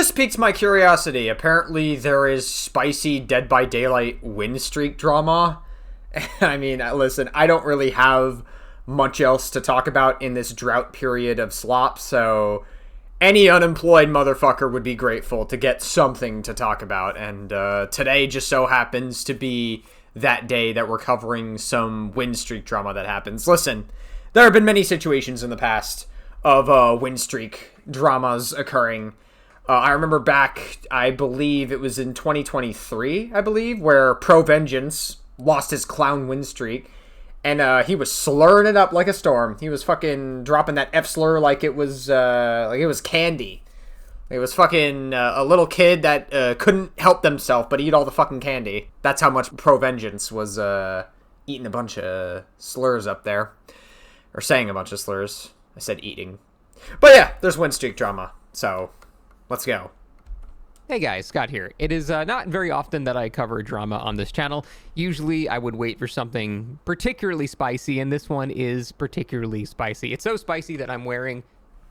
this piqued my curiosity. Apparently, there is spicy Dead by Daylight win streak drama. I mean, listen, I don't really have much else to talk about in this drought period of slop, so any unemployed motherfucker would be grateful to get something to talk about, and today just so happens to be that day that we're covering some win streak drama that happens. Listen, there have been many situations in the past of win streak dramas occurring. I remember back, I believe it was in 2023, where Pro Vengeance lost his clown win streak, and he was slurring it up like a storm. He was fucking dropping that F slur like it was candy. It was fucking a little kid that couldn't help themselves but eat all the fucking candy. That's how much Pro Vengeance was eating a bunch of slurs up there. Or saying a bunch of slurs. I said eating. But yeah, there's win streak drama. So, let's go. Hey guys, Scott here. It is not very often that I cover drama on this channel. Usually I would wait for something particularly spicy, and this one is particularly spicy. It's so spicy that I'm wearing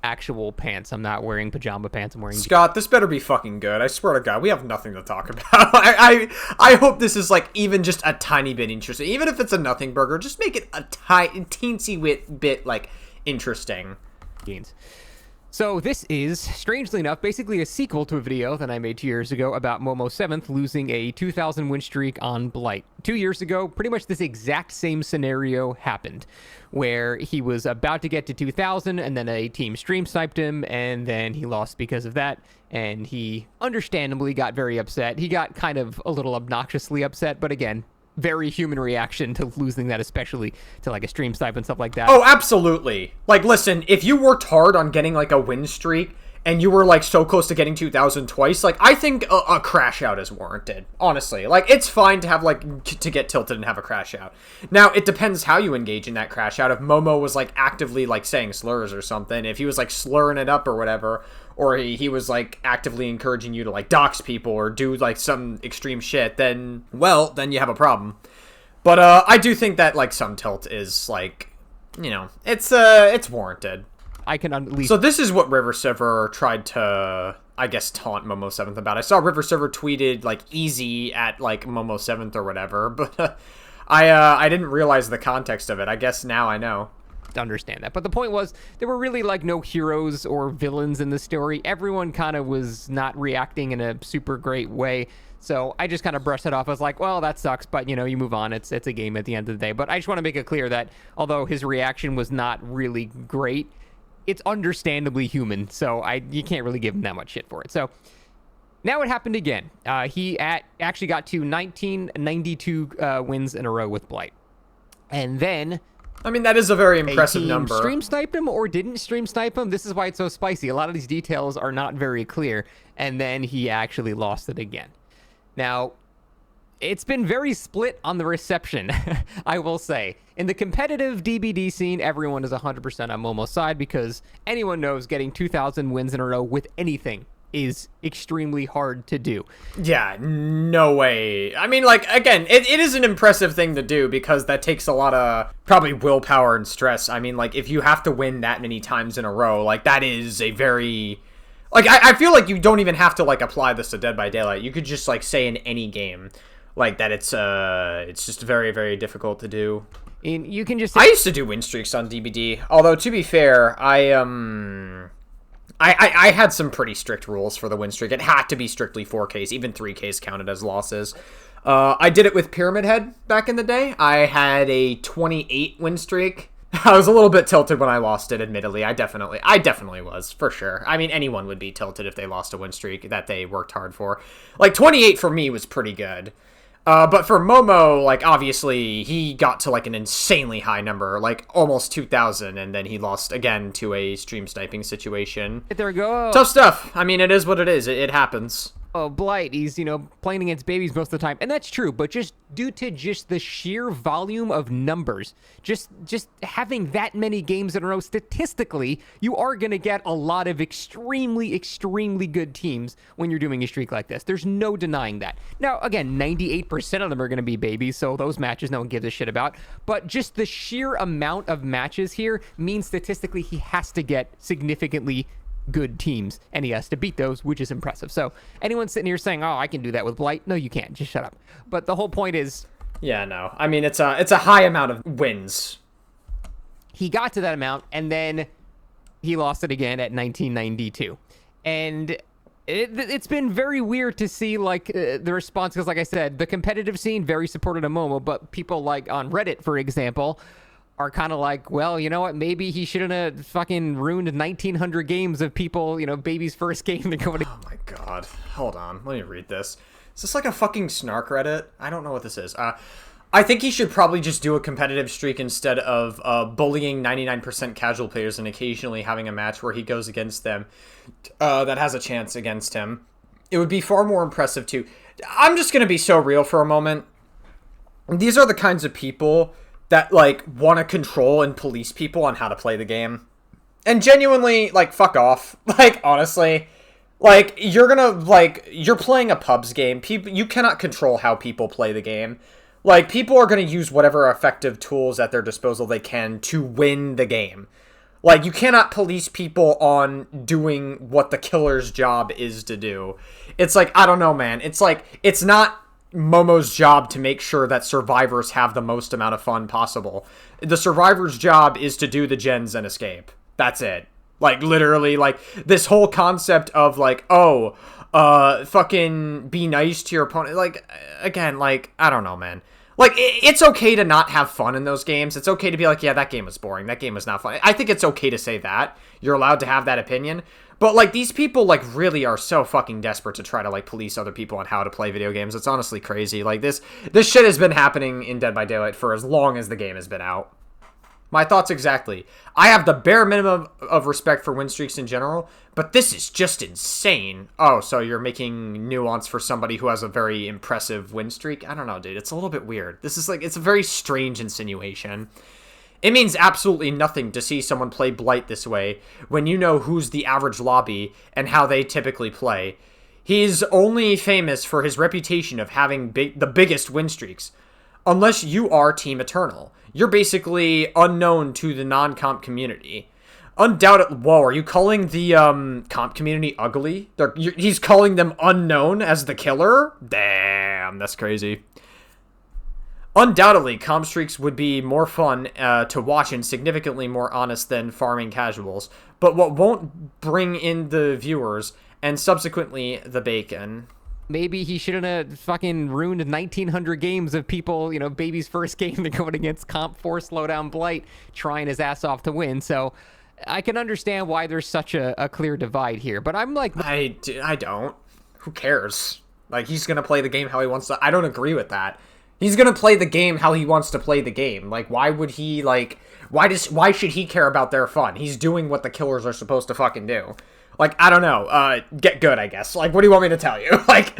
actual pants. I'm not wearing pajama pants. I'm wearing... Scott, this better be fucking good. I swear to God, we have nothing to talk about. I hope this is like even just a tiny bit interesting. Even if it's a nothing burger, just make it a teensy bit like interesting. Jeans. So this is, strangely enough, basically a sequel to a video that I made 2 years ago about Momo7th losing a 2,000 win streak on Blight. 2 years ago, pretty much this exact same scenario happened, where he was about to get to 2,000, and then a team stream sniped him, and then he lost because of that, and he understandably got very upset. He got kind of a little obnoxiously upset, but again, very human reaction to losing that, especially to like a stream snipe and stuff like that. Oh, absolutely. Like, listen, if you worked hard on getting like a win streak and you were like so close to getting 2,000 twice, like I think a crash out is warranted. Honestly, like it's fine to have like to get tilted and have a crash out. Now it depends how you engage in that crash out. If Momo was like actively like saying slurs or something, if he was like slurring it up or whatever, or he was like actively encouraging you to like dox people or do like some extreme shit, then you have a problem. But I do think that like some tilt is like, you know, it's warranted. I can at least... So this is what River Silver tried to, I guess, taunt Momo7th about. I saw River Silver tweeted like easy at like Momo7th or whatever, but I didn't realize the context of it. I guess now I know. Understand that, but the point was there were really like no heroes or villains in the story. Everyone kind of was not reacting in a super great way, so I just kind of brushed it off. I was like, well, that sucks, but you know, you move on. It's a game at the end of the day. But I just want to make it clear that although his reaction was not really great, it's understandably human, so you can't really give him that much shit for it. So now it happened again. He actually got to 1992 wins in a row with Blight, and then I mean, that is a very impressive number. Stream sniped him or didn't stream snipe him. This is why it's so spicy. A lot of these details are not very clear. And then he actually lost it again. Now, it's been very split on the reception, I will say. In the competitive DBD scene, everyone is 100% on Momo's side because anyone knows getting 2,000 wins in a row with anything is extremely hard to do. Yeah, no way. I mean, like, again, it is an impressive thing to do because that takes a lot of probably willpower and stress. I mean, like, if you have to win that many times in a row, like, that is a very... Like, I feel like you don't even have to, like, apply this to Dead by Daylight. You could just, like, say in any game, like, that it's just very, very difficult to do. And you can just... I used to do win streaks on DBD, although, to be fair, I had some pretty strict rules for the win streak. It had to be strictly 4Ks. Even 3Ks counted as losses. I did it with Pyramid Head back in the day. I had a 28 win streak. I was a little bit tilted when I lost it, admittedly. I definitely was, for sure. I mean, anyone would be tilted if they lost a win streak that they worked hard for. Like, 28 for me was pretty good. But for Momo, like, obviously, he got to, like, an insanely high number, like, almost 2,000, and then he lost again to a stream sniping situation. There we go. Tough stuff. I mean, it is what it is. It happens. Oh, Blight, he's, you know, playing against babies most of the time, and that's true, but just due to just the sheer volume of numbers, just having that many games in a row, statistically, you are going to get a lot of extremely, extremely good teams when you're doing a streak like this. There's no denying that. Now, again, 98% of them are going to be babies, so those matches no one gives a shit about, but just the sheer amount of matches here means statistically he has to get significantly good teams, and he has to beat those, which is impressive. So anyone sitting here saying, "Oh, I can do that with Blight," no, you can't. Just shut up. But the whole point is, yeah, no. I mean, it's a high amount of wins. he got to that amount, and then he lost it again at 1992, and it's been very weird to see like the response, because like I said, the competitive scene very supported of Momo, but people like on Reddit, for example, are kind of like, well, you know what, maybe he shouldn't have fucking ruined 1900 games of people, baby's first game to go to. Oh my god, hold on, let me read this. Is this like a fucking snark Reddit? I don't know what this is. I think he should probably just do a competitive streak instead of bullying 99% casual players and occasionally having a match where he goes against them that has a chance against him. It would be far more impressive too. I'm just going to be so real for a moment. These are the kinds of people that like want to control and police people on how to play the game. And genuinely, like, fuck off. Like, honestly, like, you're playing a pubs game. You cannot control how people play the game. Like, people are going to use whatever effective tools at their disposal they can to win the game. Like, you cannot police people on doing what the killer's job is to do. It's like, I don't know, man. It's like, it's not Momo's job to make sure that survivors have the most amount of fun possible. The survivor's job is to do the gens and escape. That's it. Like, literally, like, this whole concept of, like, fucking be nice to your opponent. Like, again, like, I don't know, man. Like, it's okay to not have fun in those games. It's okay to be like, yeah, that game was boring. That game was not fun. I think it's okay to say that. You're allowed to have that opinion. But, like, these people, like, really are so fucking desperate to try to, like, police other people on how to play video games. It's honestly crazy. Like, this shit has been happening in Dead by Daylight for as long as the game has been out. My thoughts exactly. I have the bare minimum of respect for win streaks in general, but this is just insane. Oh, so you're making nuance for somebody who has a very impressive win streak? I don't know, dude. It's a little bit weird. This is like, it's a very strange insinuation. It means absolutely nothing to see someone play Blight this way when you know who's the average lobby and how they typically play. He's only famous for his reputation of having the biggest win streaks. Unless you are Team Eternal, you're basically unknown to the non-comp community. Undoubtedly, whoa, are you calling the comp community ugly? He's calling them unknown as the killer? Damn, that's crazy. Undoubtedly, comp streaks would be more fun to watch and significantly more honest than farming casuals. But what won't bring in the viewers, and subsequently the bacon... Maybe he shouldn't have fucking ruined 1900 games of people, baby's first game to going against Comp 4 Slowdown Blight, trying his ass off to win. So I can understand why there's such a clear divide here. But I'm like... I don't. Who cares? Like, he's going to play the game how he wants to... I don't agree with that. He's going to play the game how he wants to play the game. Like, why would he, like... Why should he care about their fun? He's doing what the killers are supposed to fucking do. Like, I don't know, get good, I guess. Like, what do you want me to tell you? Like,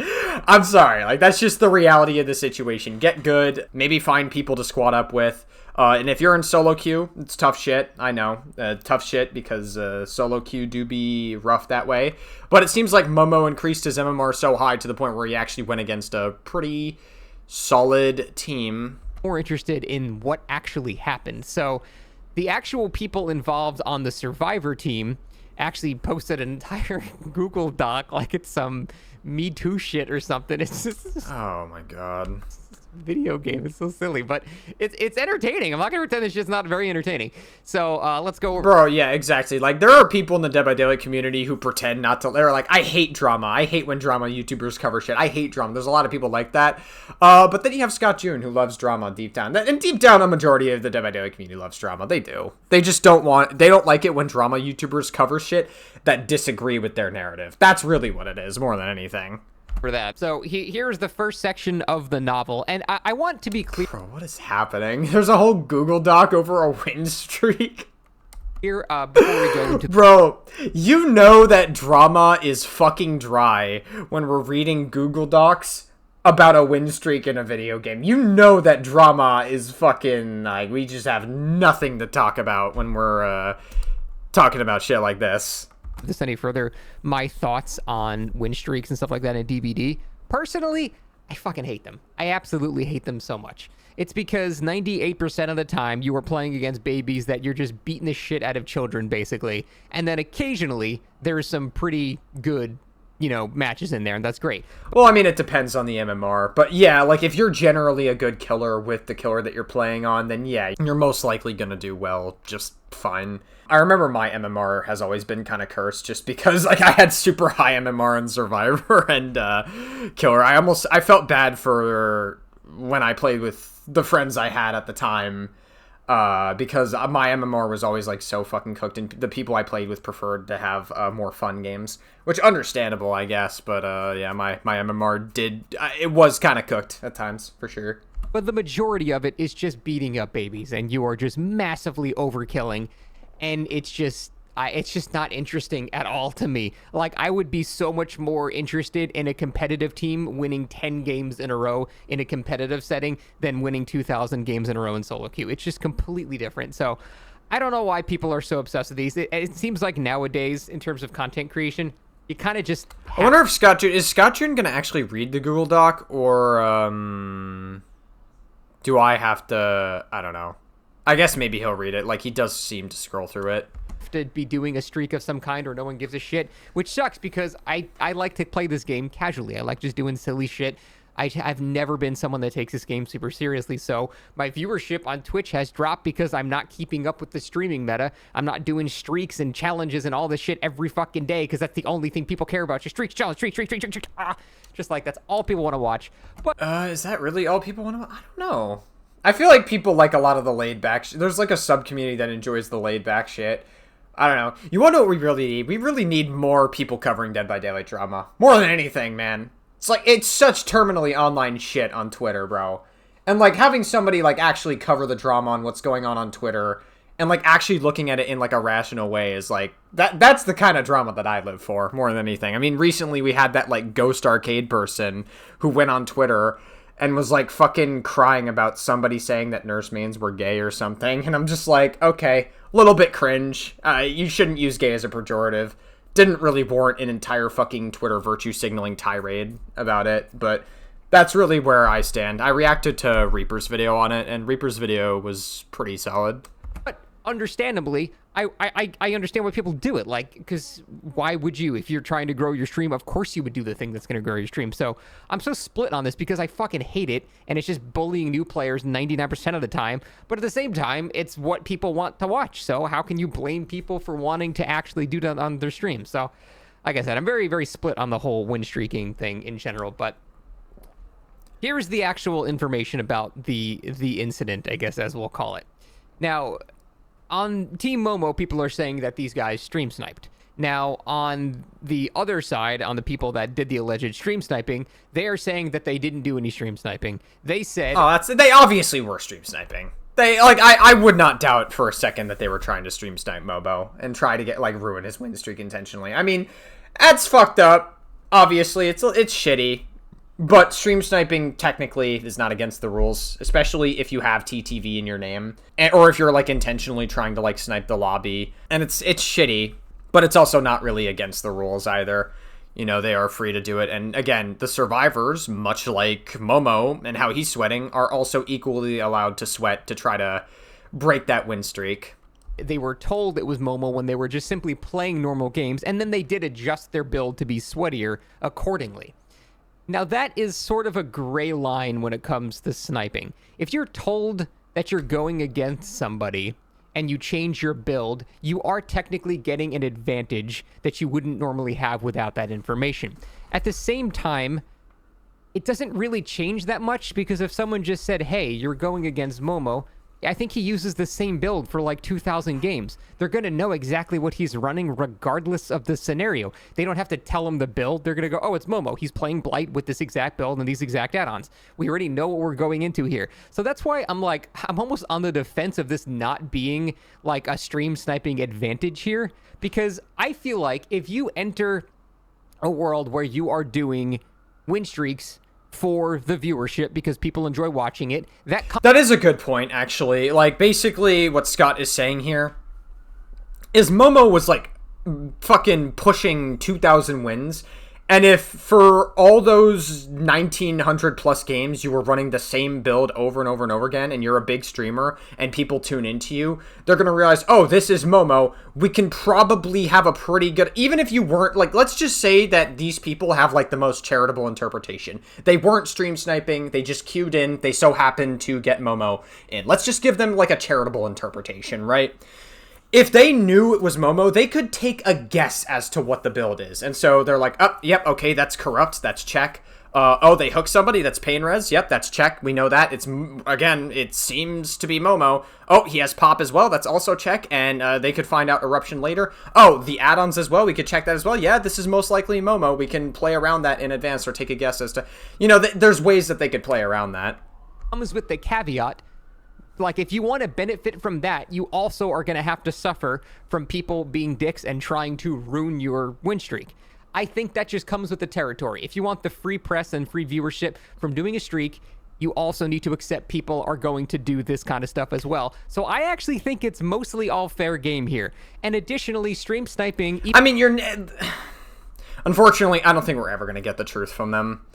I'm sorry. Like, that's just the reality of the situation. Get good, maybe find people to squad up with. And if you're in solo queue, it's tough shit. I know, tough shit because solo queue do be rough that way. But it seems like Momo increased his MMR so high to the point where he actually went against a pretty solid team. More interested in what actually happened. So, the actual people involved on the Survivor team actually posted an entire Google Doc like it's some Me Too shit or something. It's just... Oh my god. Video game is so silly, but it's entertaining. I'm not gonna pretend it's just not very entertaining. So let's go over. Bro, yeah, exactly. Like, there are people in the Dead by Daylight community who pretend not to. They're like, I hate drama. I hate when drama YouTubers cover shit. I hate drama. There's a lot of people like that. But then you have Scott June, who loves drama deep down. And deep down, a majority of the Dead by Daylight community loves drama. They do. They just don't want. They don't like it when drama YouTubers cover shit that disagree with their narrative. That's really what it is, more than anything. For that. So here's the first section of the novel, and I want to be clear. Bro, what is happening? There's a whole Google Doc over a win streak. Here, before we go into... Bro, you know that drama is fucking dry when we're reading Google Docs about a win streak in a video game. You know that drama is fucking, like, we just have nothing to talk about when we're talking about shit like this. This any further, my thoughts on win streaks and stuff like that in DBD. Personally, I fucking hate them. I absolutely hate them so much. It's because 98% of the time you are playing against babies that you're just beating the shit out of children, basically. And then occasionally there's some pretty good, matches in there, and that's great. Well, I mean, it depends on the MMR. But yeah, like, if you're generally a good killer with the killer that you're playing on, then yeah, you're most likely going to do well, just fine. I remember my MMR has always been kind of cursed just because, like, I had super high MMR in Survivor and Killer. I felt bad for when I played with the friends I had at the time, because my MMR was always, like, so fucking cooked, and the people I played with preferred to have more fun games, which understandable, I guess, but yeah, my MMR it was kind of cooked at times, for sure. But the majority of it is just beating up babies, and you are just massively overkilling, and it's just not interesting at all to me. Like, I would be so much more interested in a competitive team winning 10 games in a row in a competitive setting than winning 2,000 games in a row in solo queue. It's just completely different. So I don't know why people are so obsessed with these. It seems like nowadays, in terms of content creation, you kind of just I wonder if is Scott June going to actually read the Google Doc, or do I have to? I don't know. I guess maybe he'll read it. Like, he does seem to scroll through it. To be doing a streak of some kind, or no one gives a shit, which sucks because I like to play this game casually. I like just doing silly shit. I've never been someone that takes this game super seriously, so my viewership on Twitch has dropped because I'm not keeping up with the streaming meta. I'm not doing streaks and challenges and all this shit every fucking day because that's the only thing people care about. Just streaks, challenge, streak. Just like, that's all people want to watch. But is that really all people want to? I don't know. I feel like people like a lot of the laid back. There's like a sub community that enjoys the laid back shit. I don't know. You want to know what we really need? We really need more people covering Dead by Daylight drama. More than anything, man. It's like, it's such terminally online shit on Twitter, bro. And, like, having somebody, like, actually cover the drama on what's going on Twitter and, like, actually looking at it in, like, a rational way is, like, that's the kind of drama that I live for, more than anything. I mean, recently we had that, like, Ghost Arcade person who went on Twitter and was, like, fucking crying about somebody saying that nursemaids were gay or something. And I'm just like, okay, a little bit cringe. You shouldn't use gay as a pejorative. Didn't really warrant an entire fucking Twitter virtue signaling tirade about it, but that's really where I stand. I reacted to Reaper's video on it, and Reaper's video was pretty solid. But understandably, I understand why people do it. Like, because why would you? If you're trying to grow your stream, of course you would do the thing that's going to grow your stream. So I'm so split on this because I fucking hate it, and it's just bullying new players 99% of the time. But at the same time, it's what people want to watch. So how can you blame people for wanting to actually do that on their stream? So, like I said, I'm very, very split on the whole win streaking thing in general. But here's the actual information about the incident, I guess, as we'll call it. Now, on Team Momo, people are saying that these guys stream sniped. Now, on the other side, on the people that did the alleged stream sniping, they are saying that they didn't do any stream sniping. They said... they obviously were stream sniping. I would not doubt for a second that they were trying to stream snipe Mobo and try to get, like, ruin his win streak intentionally. I mean, that's fucked up. Obviously, it's shitty. But stream sniping technically is not against the rules, especially if you have TTV in your name, or if you're, like, intentionally trying to, like, snipe the lobby. And it's shitty, but it's also not really against the rules either. You know, they are free to do it. And again, the survivors, much like Momo and how he's sweating, are also equally allowed to sweat to try to break that win streak. They were told it was Momo when they were just simply playing normal games, and then they did adjust their build to be sweatier accordingly. Now, that is sort of a gray line when it comes to sniping. If you're told that you're going against somebody and you change your build, you are technically getting an advantage that you wouldn't normally have without that information. At the same time, it doesn't really change that much, because if someone just said, hey, you're going against Momo, I think he uses the same build for like 2,000 games. They're going to know exactly what he's running regardless of the scenario. They don't have to tell him the build. They're going to go, oh, it's Momo. He's playing Blight with this exact build and these exact add-ons. We already know what we're going into here. So that's why I'm almost on the defense of this not being like a stream sniping advantage here, because I feel like if you enter a world where you are doing win streaks for the viewership because people enjoy watching it, that is a good point, actually. Like, basically what Scott is saying here is Momo was like fucking pushing 2,000 wins, And if for all those 1900 plus games you were running the same build over and over and over again, and you're a big streamer and people tune into you, they're going to realize, oh, this is Momo. We can probably have a pretty good, even if you weren't, like, let's just say that these people have, like, the most charitable interpretation. They weren't stream sniping. They just queued in. They so happened to get Momo in. Let's just give them, like, a charitable interpretation, right? If they knew it was Momo, they could take a guess as to what the build is. And so they're like, oh, yep, okay, that's corrupt, that's check. Oh, they hook somebody, that's pain res, yep, that's check, we know that. It's, again, it seems to be Momo. Oh, he has pop as well, that's also check, and they could find out eruption later. Oh, the add-ons as well, we could check that as well. Yeah, this is most likely Momo. We can play around that in advance or take a guess as to, you know, there's ways that they could play around that. Comes with the caveat, like, if you want to benefit from that, you also are going to have to suffer from people being dicks and trying to ruin your win streak. I think that just comes with the territory. If you want the free press and free viewership from doing a streak, you also need to accept people are going to do this kind of stuff as well. So I actually think it's mostly all fair game here. And additionally, stream sniping... I mean, unfortunately, I don't think we're ever going to get the truth from them.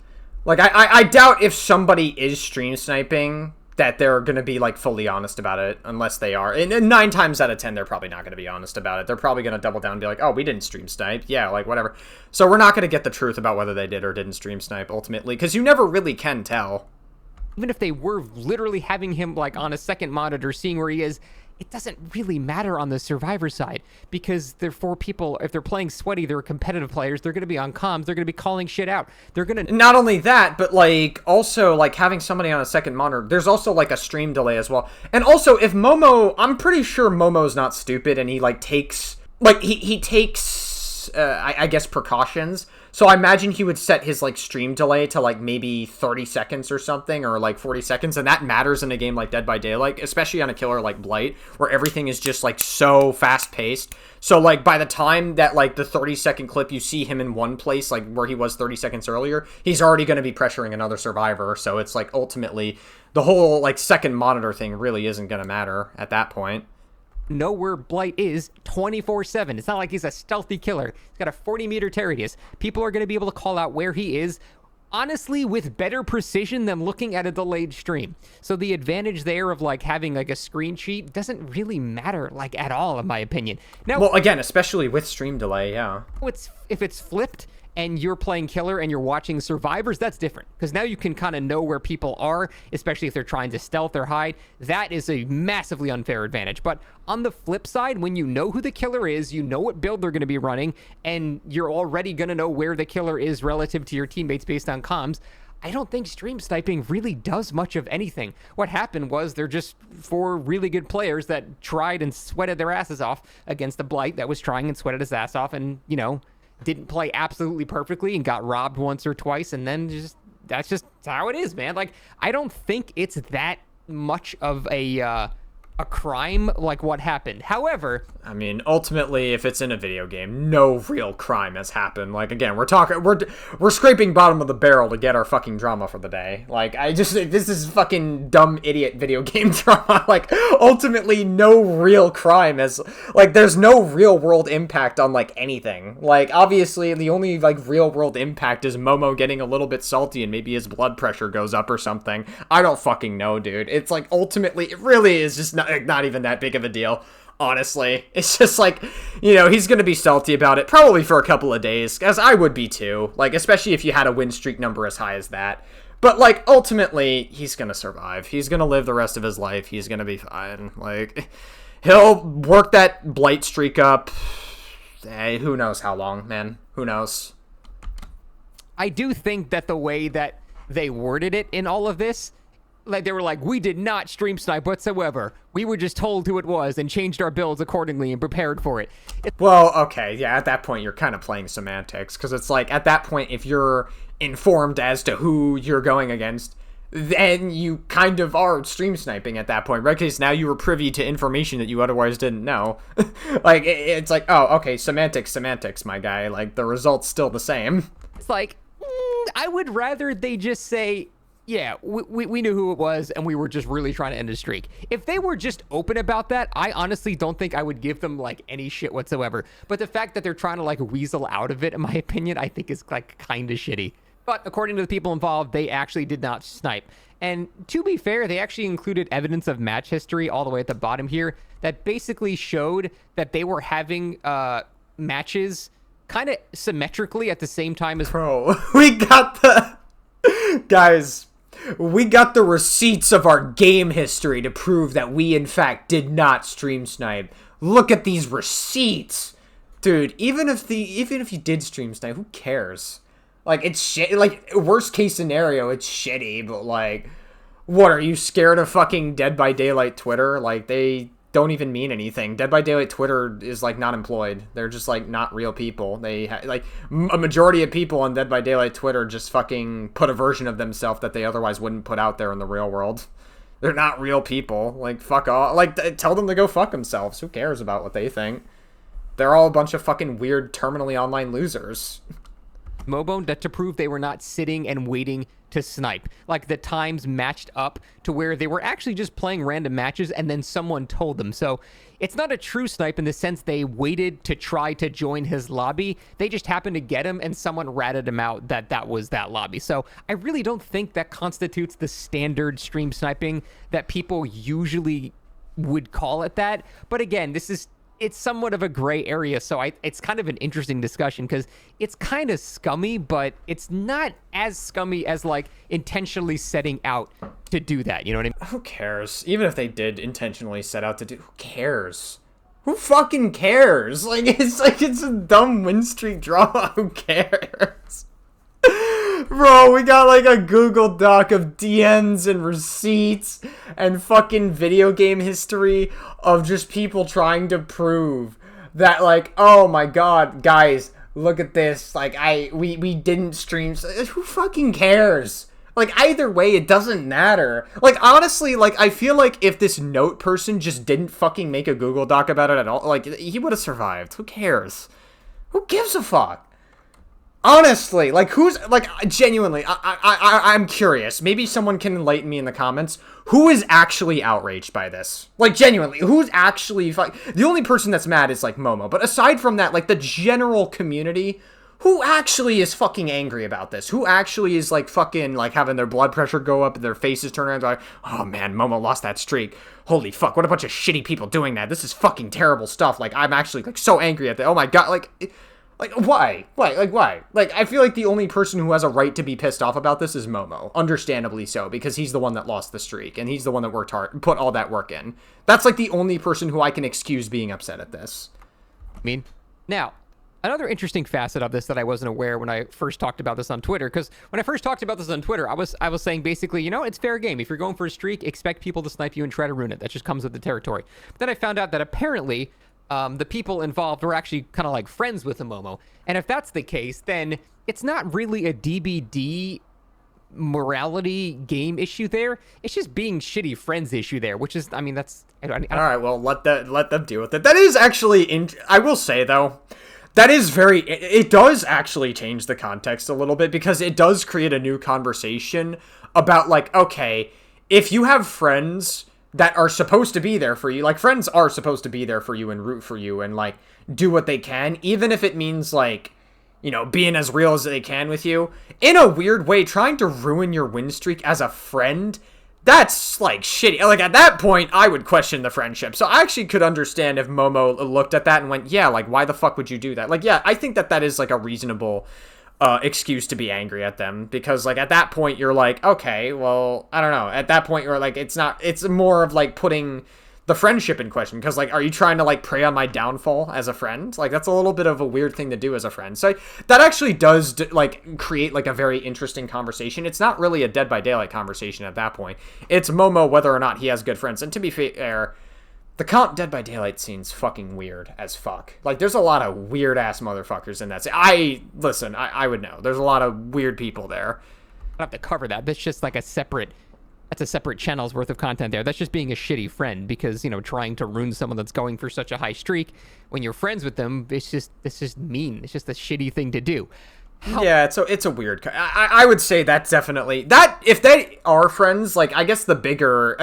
Like, I doubt if somebody is stream sniping that they're going to be, like, fully honest about it, unless they are. And 9 times out of 10, they're probably not going to be honest about it. They're probably going to double down and be like, oh, we didn't stream snipe. Yeah, like, whatever. So we're not going to get the truth about whether they did or didn't stream snipe, ultimately, because you never really can tell. Even if they were literally having him, like, on a second monitor, seeing where he is, it doesn't really matter on the survivor side, because they're 4 people. If they're playing sweaty, they're competitive players. They're going to be on comms. They're going to be calling shit out. They're going to... Not only that, but, like, also, like, having somebody on a second monitor, there's also, like, a stream delay as well. And also, if Momo... I'm pretty sure Momo's not stupid, and he, like, takes... Like, he takes, I guess, precautions. So I imagine he would set his, like, stream delay to, like, maybe 30 seconds or something, or, like, 40 seconds, and that matters in a game like Dead by Daylight, especially on a killer like Blight, where everything is just, like, so fast-paced. So, like, by the time that, like, the 30-second clip, you see him in one place, like, where he was 30 seconds earlier, he's already going to be pressuring another survivor, so it's, like, ultimately, the whole, like, second monitor thing really isn't going to matter at that point. Know where Blight is 24/7. It's not like he's a stealthy killer. He's got a 40-meter radius. People are going to be able to call out where he is, honestly, with better precision than looking at a delayed stream. So the advantage there of, like, having, like, a screen sheet doesn't really matter, like, at all, in my opinion. Now, well, again, especially with stream delay, yeah. If it's flipped and you're playing killer and you're watching survivors, that's different, because now you can kind of know where people are, especially if they're trying to stealth or hide. That is a massively unfair advantage. But on the flip side, when you know who the killer is, you know what build they're going to be running, and you're already going to know where the killer is relative to your teammates based on comms, I don't think stream sniping really does much of anything. What happened was they're just 4 really good players that tried and sweated their asses off against the Blight that was trying and sweated his ass off, and, you know, didn't play absolutely perfectly and got robbed once or twice, and then that's just how it is, man. Like, I don't think it's that much of a crime like what happened. However, I mean, ultimately, if it's in a video game, no real crime has happened. Like, again, we're scraping bottom of the barrel to get our fucking drama for the day. Like, this is fucking dumb idiot video game drama. Like, ultimately, no real crime has, like, there's no real world impact on, like, anything. Like, obviously, the only, like, real world impact is Momo getting a little bit salty and maybe his blood pressure goes up or something. I don't fucking know, dude. It's like, ultimately, it really is just not even that big of a deal. Honestly, it's just like, you know, he's going to be salty about it probably for a couple of days, as I would be too, like, especially if you had a win streak number as high as that. But, like, ultimately, he's going to survive. He's going to live the rest of his life. He's going to be fine. Like, he'll work that Blight streak up. Hey, who knows how long, man? Who knows? I do think that the way that they worded it in all of this, like, they were like, we did not stream snipe whatsoever. We were just told who it was and changed our builds accordingly and prepared for it. Well, okay, yeah, at that point, you're kind of playing semantics, because it's like, at that point, if you're informed as to who you're going against, then you kind of are stream sniping at that point, right? Because now you were privy to information that you otherwise didn't know. Like, it's like, oh, okay, semantics, my guy. Like, the result's still the same. It's like, I would rather they just say, yeah, we knew who it was, and we were just really trying to end a streak. If they were just open about that, I honestly don't think I would give them, like, any shit whatsoever. But the fact that they're trying to, like, weasel out of it, in my opinion, I think is, like, kind of shitty. But according to the people involved, they actually did not snipe. And to be fair, they actually included evidence of match history all the way at the bottom here that basically showed that they were having matches kind of symmetrically at the same time as... Bro, we got the... Guys, we got the receipts of our game history to prove that we, in fact, did not stream snipe. Look at these receipts. Dude, even if you did stream snipe, who cares? Like, it's shit. Like, worst case scenario, it's shitty, but, like, what, are you scared of fucking Dead by Daylight Twitter? Like, they don't even mean anything. Dead by Daylight Twitter is, like, not employed. They're just, like, not real people. They, like, a majority of people on Dead by Daylight Twitter just fucking put a version of themselves that they otherwise wouldn't put out there in the real world. They're not real people. Like, fuck off. Like, tell them to go fuck themselves. Who cares about what they think? They're all a bunch of fucking weird, terminally online losers. Mobo, that to prove they were not sitting and waiting to snipe. Like, the times matched up to where they were actually just playing random matches and then someone told them. So it's not a true snipe in the sense they waited to try to join his lobby. They just happened to get him and someone ratted him out that was that lobby. So I really don't think that constitutes the standard stream sniping that people usually would call it that. But again, it's somewhat of a gray area, so it's kind of an interesting discussion because it's kind of scummy, but it's not as scummy as, like, intentionally setting out to do that, you know what I mean? Who cares? Even if they did intentionally set out to do, who cares? Who fucking cares? Like, it's a dumb win streak drama. Who cares? Bro, we got, like, a Google Doc of DMs and receipts and fucking video game history of just people trying to prove that, like, oh my god, guys, look at this. Like, we didn't stream. Who fucking cares? Like, either way, it doesn't matter. Like, honestly, like, I feel like if this note person just didn't fucking make a Google Doc about it at all, like, he would have survived. Who cares? Who gives a fuck? Honestly, like, who's, like, genuinely, I'm curious. Maybe someone can enlighten me in the comments. Who is actually outraged by this? Like, genuinely, who's actually, the only person that's mad is, like, Momo. But aside from that, like, the general community, who actually is fucking angry about this? Who actually is, like, fucking, like, having their blood pressure go up, their faces turn around, like, oh, man, Momo lost that streak. Holy fuck, what a bunch of shitty people doing that. This is fucking terrible stuff. Like, I'm actually, like, so angry at that. Oh, my God, like, why? Like, why? Like, I feel like the only person who has a right to be pissed off about this is Momo. Understandably so, because he's the one that lost the streak, and he's the one that worked hard, put all that work in. That's, like, the only person who I can excuse being upset at this. Now, another interesting facet of this that I wasn't aware when I first talked about this on Twitter, because when I first talked about this on Twitter, I was saying basically, you know, it's fair game. If you're going for a streak, expect people to snipe you and try to ruin it. That just comes with the territory. But then I found out that apparently the people involved were actually kind of like friends with the Momo. And if that's the case, then it's not really a DBD morality game issue there. It's just being shitty friends issue there, which is, I mean, that's... I don't, all right, well, let them deal with it. That is actually, I will say, though, that is very, it does actually change the context a little bit, because it does create a new conversation about, like, okay, if you have friends that are supposed to be there for you, like, friends are supposed to be there for you and root for you and, like, do what they can, even if it means, like, you know, being as real as they can with you. In a weird way, trying to ruin your win streak as a friend, that's, like, shitty. Like, at that point, I would question the friendship. So I actually could understand if Momo looked at that and went, yeah, like, why the fuck would you do that? Like, yeah, I think that is, like, a reasonable excuse to be angry at them, because, like, at that point you're like, okay, well, I don't know, at that point you're like, it's more of, like, putting the friendship in question, because, like, are you trying to, like, prey on my downfall as a friend? Like, that's a little bit of a weird thing to do as a friend. So that actually does, like, create, like, a very interesting conversation. It's not really a Dead by Daylight conversation at that point. It's Momo whether or not he has good friends. And to be fair, the comp Dead by Daylight scene's fucking weird as fuck. Like, there's a lot of weird-ass motherfuckers in that scene. I would know. There's a lot of weird people there. I don't have to cover that. That's just, like, a separate channel's worth of content there. That's just being a shitty friend, because, you know, trying to ruin someone that's going for such a high streak when you're friends with them, it's just mean. It's just a shitty thing to do. Yeah, it's a weird. I would say that's definitely that. If they are friends, like I guess the bigger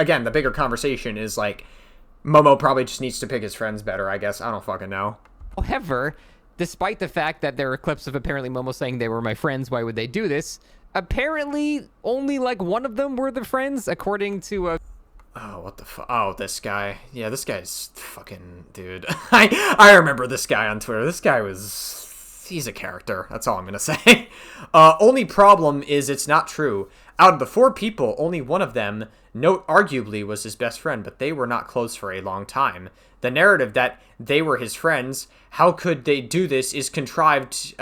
conversation is like Momo probably just needs to pick his friends better. I guess I don't fucking know. However, despite the fact that there are clips of apparently Momo saying they were my friends, why would they do this? Apparently, only like one of them were the friends, according to Oh, what the fuck? Oh, this guy. Yeah, this guy's fucking dude. I remember this guy on Twitter. This guy he's a character. That's all I'm gonna say. Only problem is it's not true. Out of the 4 people, only one of them, note arguably, was his best friend, but they were not close for a long time. The narrative that they were his friends, how could they do this, is contrived,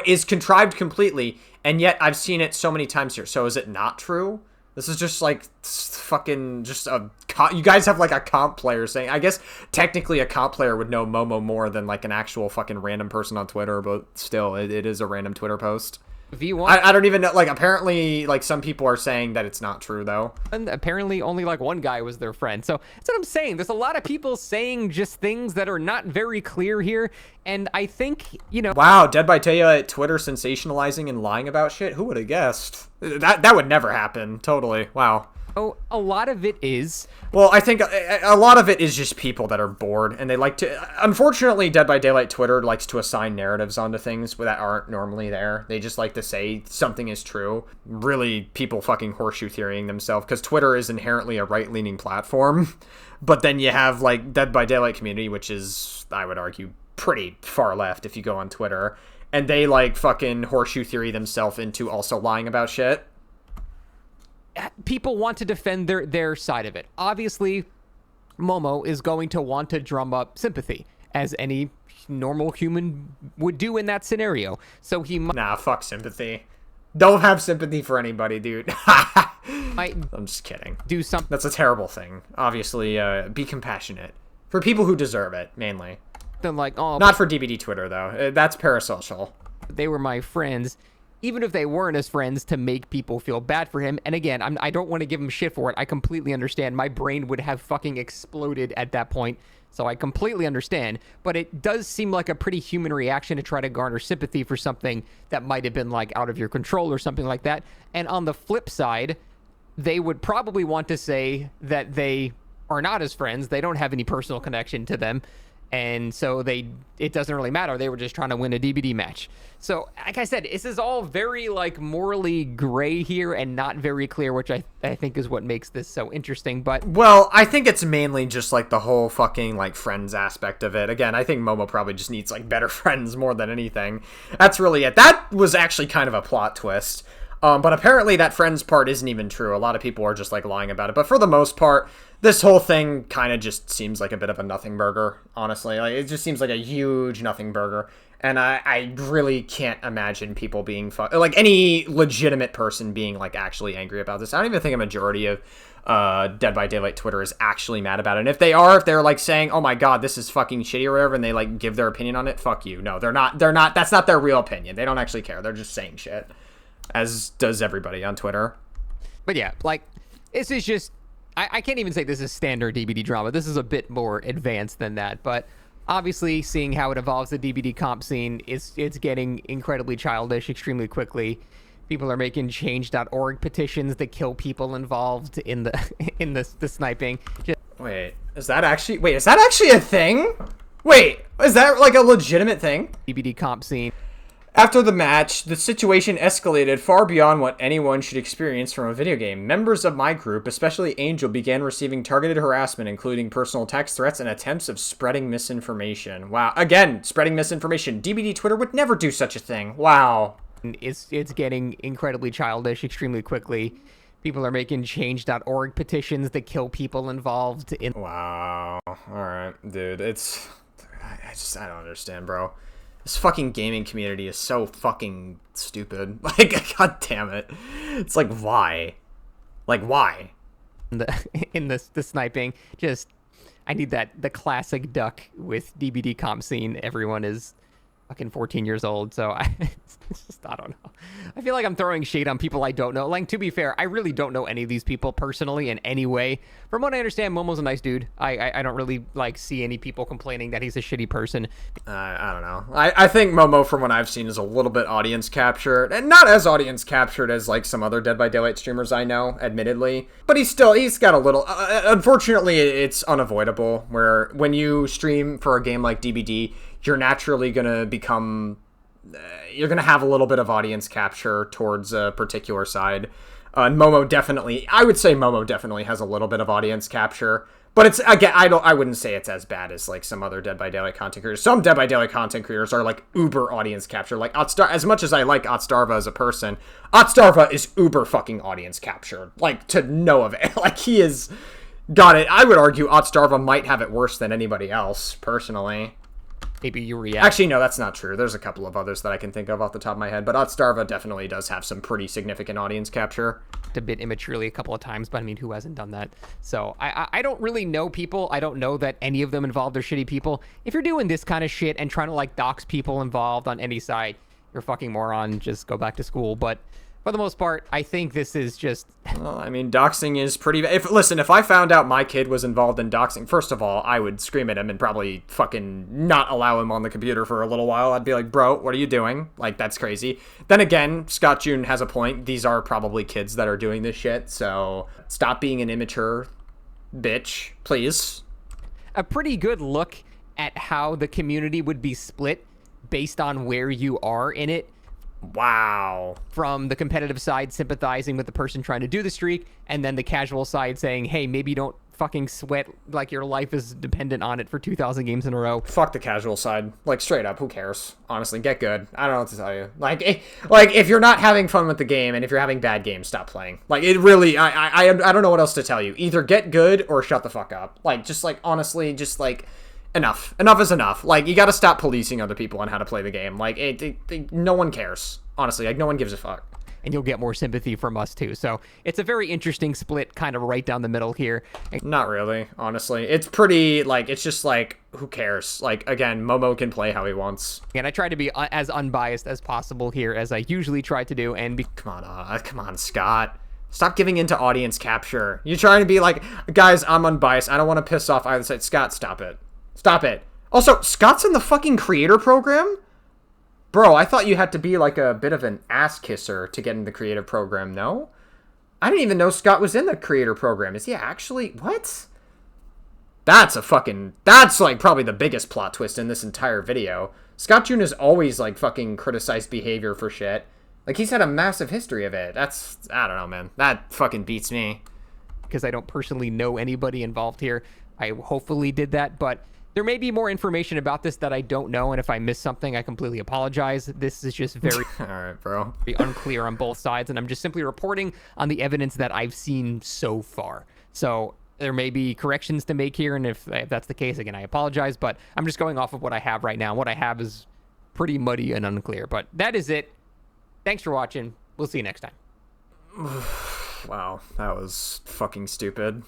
is contrived completely, and yet I've seen it so many times here. So is it not true? This is just like fucking just a. You guys have like a comp player saying. I guess technically a comp player would know Momo more than like an actual fucking random person on Twitter, but still, it is a random Twitter post. V1. I don't even know. Like apparently, like some people are saying that it's not true though. And apparently, only like one guy was their friend. So that's what I'm saying. There's a lot of people saying just things that are not very clear here, and I think Wow, Dead by Daylight Twitter sensationalizing and lying about shit. Who would have guessed? That would never happen. Totally. Wow. Oh, a lot of it is. Well, I think a lot of it is just people that are bored, and they like to. Unfortunately, Dead by Daylight Twitter likes to assign narratives onto things that aren't normally there. They just like to say something is true. Really, people fucking horseshoe theorying themselves, because Twitter is inherently a right-leaning platform. But then you have, like, Dead by Daylight community, which is, I would argue, pretty far left if you go on Twitter. And they, like, fucking horseshoe theory themselves into also lying about shit. People want to defend their side of it. Obviously, Momo is going to want to drum up sympathy, as any normal human would do in that scenario. So he might... Nah, fuck sympathy. Don't have sympathy for anybody, dude. I'm just kidding. Do something. That's a terrible thing. Obviously, be compassionate. For people who deserve it, mainly. Like, oh... Not for DBD Twitter, though. That's parasocial. They were my friends. Even if they weren't his friends, to make people feel bad for him. And again, I don't want to give him shit for it. I completely understand. My brain would have fucking exploded at that point. So I completely understand. But it does seem like a pretty human reaction to try to garner sympathy for something that might have been like out of your control or something like that. And on the flip side, they would probably want to say that they are not his friends. They don't have any personal connection to them. And so it doesn't really matter. They were just trying to win a DBD match. So, like I said, this is all very, like, morally gray here and not very clear, which I think is what makes this so interesting. But well, I think it's mainly just, like, the whole fucking, like, friends aspect of it. Again, I think Momo probably just needs, like, better friends more than anything. That's really it. That was actually kind of a plot twist. But apparently that friends part isn't even true. A lot of people are just, like, lying about it. But for the most part, this whole thing kind of just seems like a bit of a nothing burger, honestly. Like, it just seems like a huge nothing burger. And I really can't imagine people being like any legitimate person being like actually angry about this. I don't even think a majority of Dead by Daylight Twitter is actually mad about it. And if they're like saying, "Oh my god, this is fucking shitty" or whatever, and they like give their opinion on it, fuck you. No, they're not. That's not their real opinion. They don't actually care. They're just saying shit, as does everybody on Twitter. But yeah, like this is just. I can't even say this is standard DBD drama. This is a bit more advanced than that, but obviously seeing how it evolves the DBD comp scene, it's getting incredibly childish extremely quickly. People are making change.org petitions that kill people involved in the sniping. Wait, is that actually a thing? Wait, is that like a legitimate thing? DBD comp scene. After the match, the situation escalated far beyond what anyone should experience from a video game. Members of my group, especially Angel, began receiving targeted harassment, including personal text threats and attempts of spreading misinformation. Wow. Again, spreading misinformation. DBD Twitter would never do such a thing. Wow. It's getting incredibly childish extremely quickly. People are making change.org petitions that kill people involved in... Wow. Alright, dude. I don't understand, bro. This fucking gaming community is so fucking stupid. Like, god damn it. It's like, why? Like, why? In the sniping, just, I need the classic duck with DBD comp scene. Everyone is fucking 14 years old, so it's just, I don't know. I feel feel like I'm throwing shade on people I don't know. Like, to be fair, I really don't know any of these people personally in any way. From what I understand, Momo's a nice dude. I don't really, like, see any people complaining that he's a shitty person. I don't know. I think Momo, from what I've seen, is a little bit audience captured. And not as audience captured as, like, some other Dead by Daylight streamers I know, admittedly. But he's got a little... unfortunately, it's unavoidable, where when you stream for a game like DBD, you're naturally going to become... you're going to have a little bit of audience capture towards a particular side. And Momo definitely, I would say Momo definitely has a little bit of audience capture. But it's, again, I wouldn't say it's as bad as, like, some other Dead by Daylight content creators. Some Dead by Daylight content creators are, like, uber audience capture. Like, as much as I like Otstarva as a person, Otstarva is uber fucking audience captured. Like, to no avail. Like, he is... got it. I would argue Otstarva might have it worse than anybody else, personally. Maybe you react. Actually, no, that's not true. There's a couple of others that I can think of off the top of my head, but Otstarva definitely does have some pretty significant audience capture. A bit immaturely a couple of times, but I mean, who hasn't done that? So I don't really know people. I don't know that any of them involved are shitty people. If you're doing this kind of shit and trying to, like, dox people involved on any side, you're a fucking moron. Just go back to school. But for the most part, I think this is just... Well, I mean, doxing is pretty... Listen, if I found out my kid was involved in doxing, first of all, I would scream at him and probably fucking not allow him on the computer for a little while. I'd be like, bro, what are you doing? Like, that's crazy. Then again, Scott June has a point. These are probably kids that are doing this shit, so stop being an immature bitch, please. A pretty good look at how the community would be split based on where you are in it. Wow. From the competitive side sympathizing with the person trying to do the streak, and then the casual side saying, hey, maybe don't fucking sweat like your life is dependent on it for 2,000 games in a row. Fuck the casual side. Like, straight up, who cares? Honestly, get good. I don't know what to tell you. Like if you're not having fun with the game, and if you're having bad games, stop playing. Like, it really, I don't know what else to tell you. Either get good or shut the fuck up. Like, just, like, honestly, just, like... Enough. Enough is enough. Like, you gotta stop policing other people on how to play the game. Like, no one cares. Honestly, like, no one gives a fuck. And you'll get more sympathy from us, too. So, it's a very interesting split, kind of right down the middle here. Not really, honestly. It's pretty, like, it's just, like, who cares? Like, again, Momo can play how he wants. And I try to be as unbiased as possible here, as I usually try to do, and... Come on, Scott. Stop giving into audience capture. You're trying to be like, guys, I'm unbiased. I don't want to piss off either side. Scott, stop it. Stop it. Also, Scott's in the fucking creator program? Bro, I thought you had to be like a bit of an ass kisser to get in the creative program, no? I didn't even know Scott was in the creator program. Is he actually... What? That's like probably the biggest plot twist in this entire video. Scott June has always like fucking criticized behavior for shit. Like, he's had a massive history of it. That's... I don't know, man. That fucking beats me. Because I don't personally know anybody involved here. I hopefully did that, but... There may be more information about this that I don't know, and if I miss something, I completely apologize. This is just very, all right, bro. Very unclear on both sides, and I'm just simply reporting on the evidence that I've seen so far. So there may be corrections to make here, and if that's the case, again, I apologize, but I'm just going off of what I have right now. What I have is pretty muddy and unclear, but that is it. Thanks for watching. We'll see you next time. Wow, that was fucking stupid.